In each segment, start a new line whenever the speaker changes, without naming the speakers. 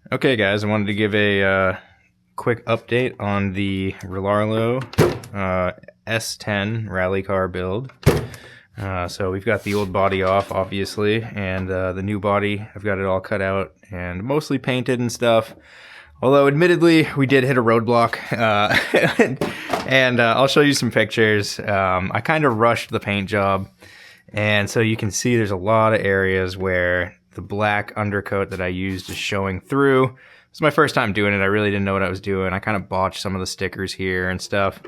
Okay guys, I wanted to give a quick update on the Rlaarlo S10 rally car build. So we've got the old body off, obviously, and the new body, I've got it all cut out and mostly painted and stuff. Although, admittedly, we did hit a roadblock, and I'll show you some pictures. I kind of rushed the paint job, and so you can see there's a lot of areas where the black undercoat that I used is showing through. It's my first time doing it. I really didn't know what I was doing. I kind of botched some of the stickers here and stuff.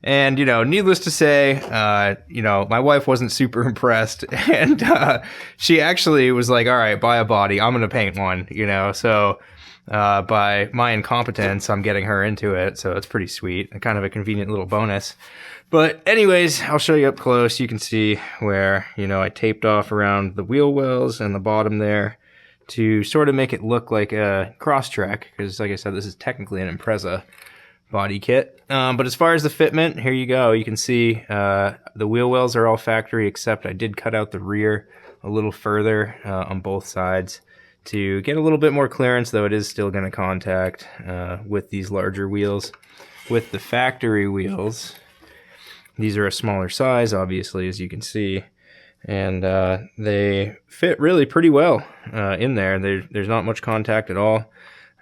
And, needless to say, my wife wasn't super impressed. And she actually was like, all right, buy a body. I'm going to paint one, So by my incompetence, I'm getting her into it. So it's pretty sweet and kind of a convenient little bonus. But anyways, I'll show you up close. You can see where, I taped off around the wheel wells and the bottom there to sort of make it look like a Crosstrek, because like I said, this is technically an Impreza body kit. But as far as the fitment, here you go. You can see the wheel wells are all factory, except I did cut out the rear a little further on both sides to get a little bit more clearance, though it is still going to contact with these larger wheels. With the factory wheels, these are a smaller size, obviously, as you can see, and they fit really pretty well in there. There's not much contact at all.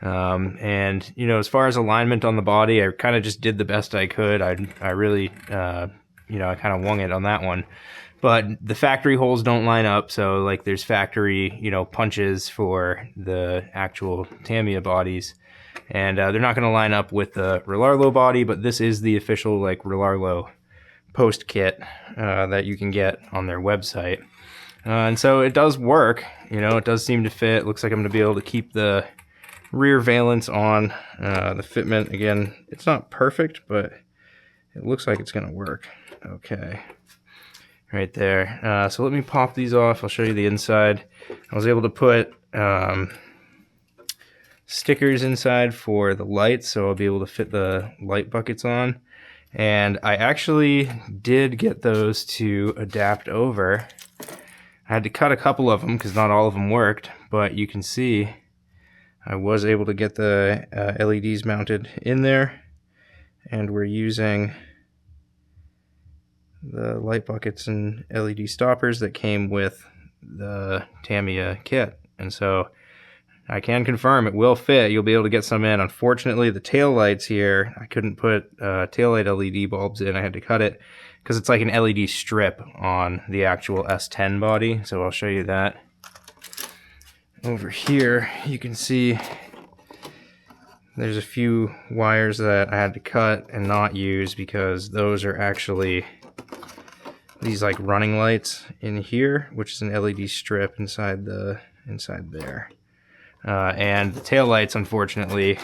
And, as far as alignment on the body, I kind of just did the best I could. I really, I kind of wung it on that one. But the factory holes don't line up, so like there's factory, punches for the actual Tamiya bodies. And they're not going to line up with the Rlaarlo body, but this is the official like Rlaarlo post kit that you can get on their website. And so it does work, it does seem to fit. Looks like I'm going to be able to keep the rear valence on. The fitment, again, it's not perfect, but it looks like it's going to work. Okay. Right there. So let me pop these off. I'll show you the inside. I was able to put stickers inside for the lights, so I'll be able to fit the light buckets on. And I actually did get those to adapt over. I had to cut a couple of them because not all of them worked, but you can see I was able to get the LEDs mounted in there, and we're using the light buckets and LED stoppers that came with the Tamiya kit. And so I can confirm it will fit. You'll be able to get some in. Unfortunately, the tail lights here, I couldn't put tail light LED bulbs in. I had to cut it because it's like an LED strip on the actual S10 body. So I'll show you that. Over here, you can see there's a few wires that I had to cut and not use because those are actually these like running lights in here, which is an LED strip inside there. And the tail lights, unfortunately,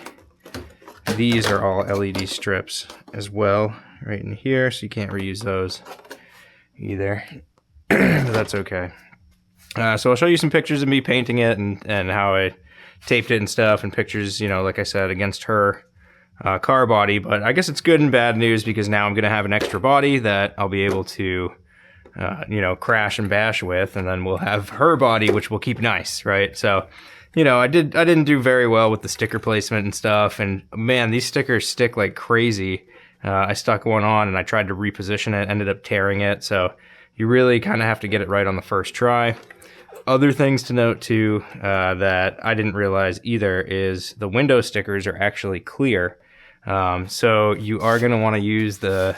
these are all LED strips as well, right in here, so you can't reuse those either. But that's okay. So I'll show you some pictures of me painting it and how I taped it and stuff, and pictures, like I said, against her car body. But I guess it's good and bad news because now I'm going to have an extra body that I'll be able to, crash and bash with, and then we'll have her body, which we'll keep nice, right? So, I didn't do very well with the sticker placement and stuff, and man, these stickers stick like crazy. I stuck one on and I tried to reposition it, ended up tearing it, so you really kind of have to get it right on the first try. Other things to note too that I didn't realize either is the window stickers are actually clear. So you are going to want to use the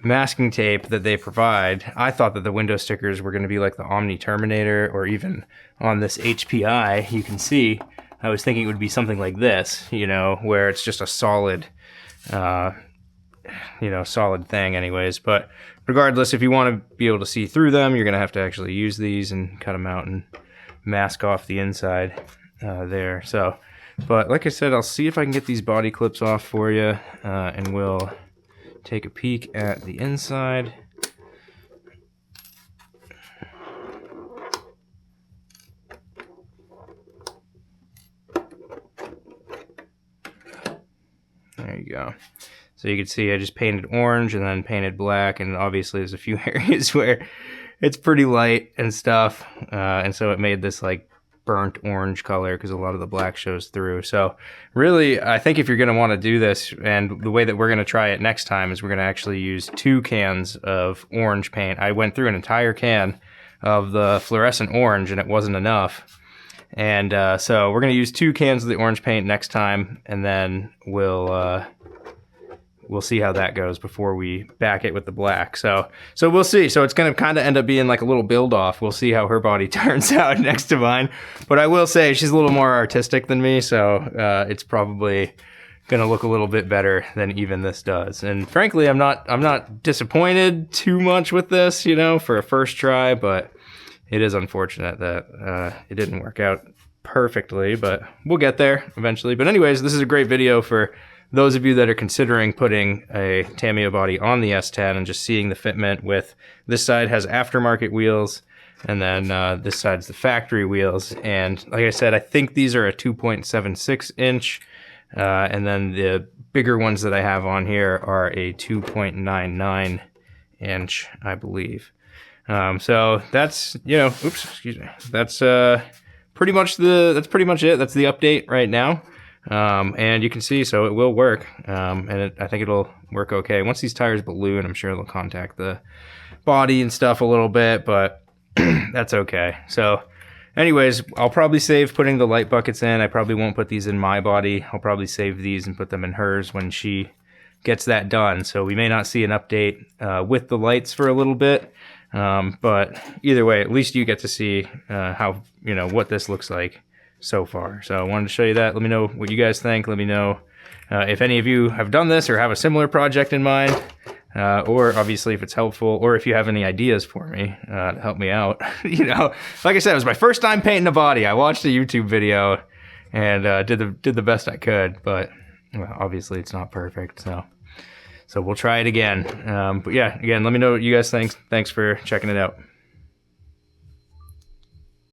masking tape that they provide. I thought that the window stickers were going to be like the Omni Terminator, or even on this HPI, you can see, I was thinking it would be something like this, where it's just a solid, solid thing anyways. But regardless, if you want to be able to see through them, you're going to have to actually use these and cut them out and mask off the inside there. So, but like I said, I'll see if I can get these body clips off for you, and we'll take a peek at the inside. There you go. So you can see I just painted orange and then painted black, and obviously there's a few areas where it's pretty light and stuff, and so it made this like burnt orange color because a lot of the black shows through. So really, I think if you're going to want to do this, and the way that we're going to try it next time is we're going to actually use 2 cans of orange paint. I went through an entire can of the fluorescent orange and it wasn't enough. And so we're going to use 2 cans of the orange paint next time, and then we'll see how that goes before we back it with the black. So we'll see. So it's going to kind of end up being like a little build off. We'll see how her body turns out next to mine. But I will say she's a little more artistic than me, so it's probably going to look a little bit better than even this does. And frankly, I'm not disappointed too much with this, you know, for a first try, but it is unfortunate that it didn't work out perfectly, but we'll get there eventually. But anyways, this is a great video for those of you that are considering putting a Tamiya body on the S10 and just seeing the fitment with this side has aftermarket wheels, and then this side's the factory wheels. And like I said, I think these are a 2.76 inch, and then the bigger ones that I have on here are a 2.99 inch, I believe. So that's, you know, oops, excuse me. That's pretty much it. That's the update right now. And you can see, so it will work. And I think it'll work okay. Once these tires balloon, I'm sure it'll contact the body and stuff a little bit, but that's okay. So anyways, I'll probably save putting the light buckets in. I probably won't put these in my body. I'll probably save these and put them in hers when she gets that done. So we may not see an update with the lights for a little bit. But either way, at least you get to see how, you know, what this looks like so far. So I wanted to show you that. Let me know what you guys think. Let me know if any of you have done this or have a similar project in mind, or obviously if it's helpful, or if you have any ideas for me to help me out. You know, like I said, it was my first time painting a body. I watched a YouTube video and did the best I could, but well, obviously it's not perfect. So we'll try it again. But yeah, again, let me know what you guys think. Thanks for checking it out.